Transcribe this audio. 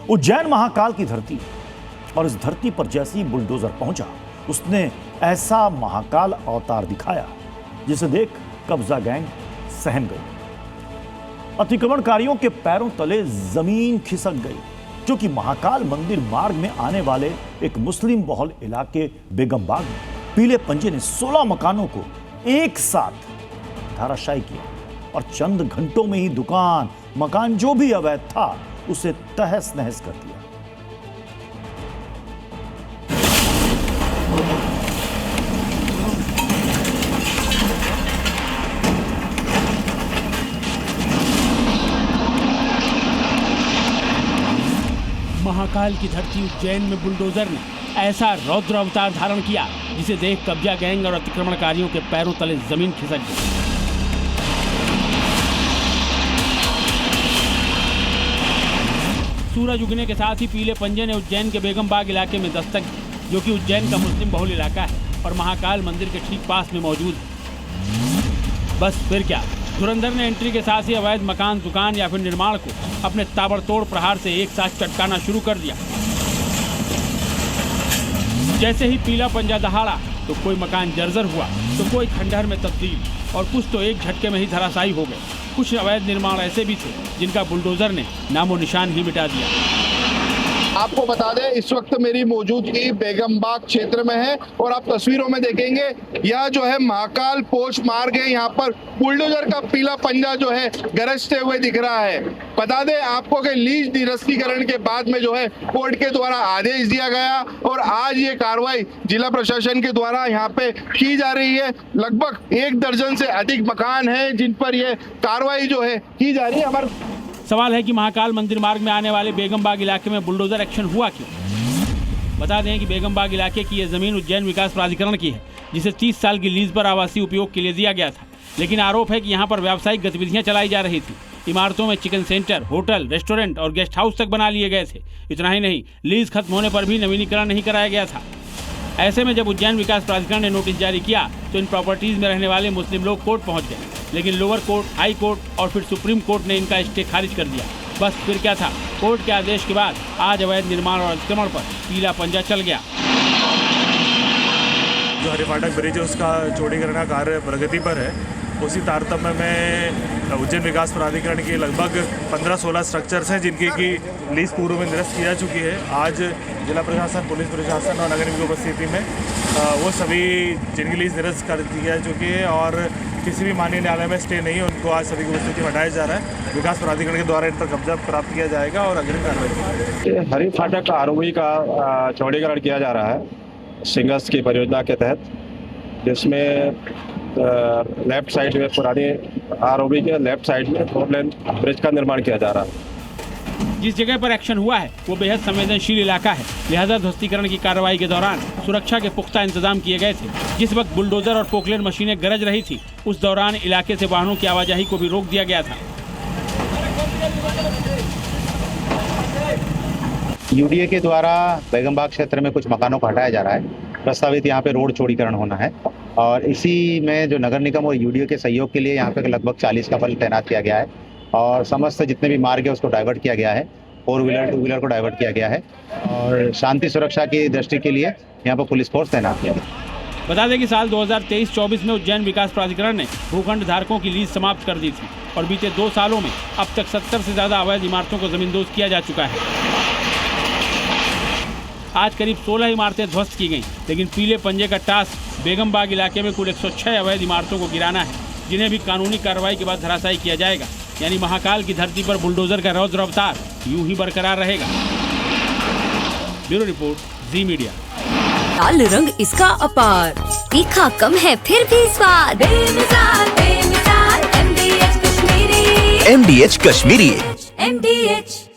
उज्जैन महाकाल की धरती, और इस धरती पर जैसे ही बुलडोजर पहुंचा उसने ऐसा महाकाल अवतार दिखाया जिसे देख कब्जा गैंग सहम गई। अतिक्रमणकारियों के पैरों तले जमीन खिसक गई, जो कि महाकाल मंदिर मार्ग में आने वाले एक मुस्लिम बहुल इलाके बेगमबाग में पीले पंजे ने 16 मकानों को एक साथ धराशायी किया और चंद घंटों में ही दुकान मकान जो भी अवैध था उसे तहस नहस कर दिया। महाकाल की धरती उज्जैन में बुलडोजर ने ऐसा रौद्र अवतार धारण किया जिसे देख कब्जा गैंग और अतिक्रमणकारियों के पैरों तले जमीन खिसक गई। सूरज उगने के साथ ही पीले पंजे ने उज्जैन के बेगमबाग इलाके में दस्तक दी, जो कि उज्जैन का मुस्लिम बहुल इलाका है और महाकाल मंदिर के ठीक पास में मौजूद है। बस फिर क्या, धुरंधर ने एंट्री के साथ ही अवैध मकान, दुकान या फिर निर्माण को अपने ताबड़तोड़ प्रहार से एक साथ चटकाना शुरू कर दिया। जैसे ही पीला पंजा दहाड़ा तो कोई मकान जर्जर हुआ तो कोई खंडहर में तब्दील और कुछ तो एक झटके में ही धराशायी हो गए। कुछ अवैध निर्माण ऐसे भी थे जिनका बुलडोजर ने नामो निशान ही मिटा दिया। आपको बता दें, इस वक्त मेरी मौजूदगी बेगमबाग क्षेत्र में है और आप तस्वीरों में देखेंगे यह जो है महाकाल पोस्ट मार्ग है। यहाँ पर बुलडोजर का पीला पंजा जो है गरजते हुए दिख रहा है। बता दें आपको कि लीज निरस्तीकरण के बाद में जो है कोर्ट के द्वारा आदेश दिया गया और आज ये कार्रवाई जिला प्रशासन के द्वारा यहाँ पे की जा रही है। लगभग 1 दर्जन से अधिक मकान है जिन पर यह कार्रवाई जो है की जा रही है। हमारे सवाल है कि महाकाल मंदिर मार्ग में आने वाले बेगमबाग इलाके में बुलडोजर एक्शन हुआ क्यों? बता दें कि बेगमबाग इलाके की यह जमीन उज्जैन विकास प्राधिकरण की है, जिसे 30 साल की लीज पर आवासीय उपयोग के लिए दिया गया था। लेकिन आरोप है कि यहाँ पर व्यावसायिक गतिविधियां चलाई जा रही थी। इमारतों में चिकन सेंटर, होटल, रेस्टोरेंट और गेस्ट हाउस तक बना लिए गए थे। इतना ही नहीं, लीज खत्म होने पर भी नवीनीकरण नहीं कराया गया था। ऐसे में जब उज्जैन विकास प्राधिकरण ने नोटिस जारी किया तो इन प्रॉपर्टीज में रहने वाले मुस्लिम लोग कोर्ट पहुंच गए, लेकिन लोअर कोर्ट, हाई कोर्ट और फिर सुप्रीम कोर्ट ने इनका स्टे खारिज कर दिया। बस फिर क्या था, कोर्ट के आदेश के बाद आज अवैध निर्माण और अतिक्रमण पर पीला पंजा चल गया। जो हरिफाटक ब्रिज है उसका चौड़ीकरण का कार्य प्रगति पर है। उसी तारतम्य में उज्जैन विकास प्राधिकरण की लगभग 15-16 स्ट्रक्चर्स हैं जिनकी की लीज पूर्व में निरस्त की जा चुकी है। आज जिला प्रशासन, पुलिस प्रशासन और नगर निगम की उपस्थिति में वो सभी जिनकी लीज निरस्त कर दी जा चुकी है और किसी भी माननीय न्यायालय में स्टे नहीं है, उनको आज सभी की उपस्थिति में हटाया जा रहा है। विकास प्राधिकरण के द्वारा इन पर कब्जा प्राप्त किया जाएगा और अग्रिम कार्रवाई। हरिफाटक आरओबी का चौड़ीकरण किया जा रहा है सिंगस की परियोजना के तहत, जिसमें लेफ्ट साइड में पुरानी आरओबी के लेफ्ट साइड में 4 लेन ब्रिज का निर्माण किया जा रहा है। जिस जगह पर एक्शन हुआ है वो बेहद संवेदनशील इलाका है, लिहाजा ध्वस्तीकरण की कार्रवाई के दौरान सुरक्षा के पुख्ता इंतजाम किए गए थे। जिस वक्त बुलडोजर और पोकलेन मशीनें गरज रही थी उस दौरान इलाके से वाहनों की आवाजाही को भी रोक दिया गया था। यूडीए के द्वारा बेगमबाग क्षेत्र में कुछ मकानों को हटाया जा रहा है। प्रस्तावित यहाँ पे रोड चौड़ीकरण होना है और इसी में जो नगर निगम और यूडीए के सहयोग के लिए यहाँ पे लगभग 40 का बल तैनात किया गया है और समस्त जितने भी मार्ग है उसको डाइवर्ट किया गया है। 4 व्हीलर 2 व्हीलर को डाइवर्ट किया गया है और शांति सुरक्षा की दृष्टि के लिए यहाँ पर पुलिस फोर्स तैनात किया गया। बता दें कि साल 2023-24 में उज्जैन विकास प्राधिकरण ने भूखंड धारकों की लीज समाप्त कर दी थी और बीते 2 सालों में अब तक 70 से ज्यादा अवैध इमारतों को जमींदोज किया जा चुका है। आज करीब 16 इमारतें ध्वस्त की गईं, लेकिन पीले पंजे का टास्क बेगमबाग इलाके में कुल 106 अवैध इमारतों को गिराना है, जिन्हें भी कानूनी कार्रवाई के बाद धराशायी किया जाएगा। यानी महाकाल की धरती पर बुलडोजर का रौद्र अवतार यूं ही बरकरार रहेगा। ब्यूरो रिपोर्ट, जी मीडिया। लाल रंग इसका अपार, तीखा कम है फिर भी स्वाद, बेमिसाल बेमिसाल MDH Kashmiri. MDH Kashmiri. MDH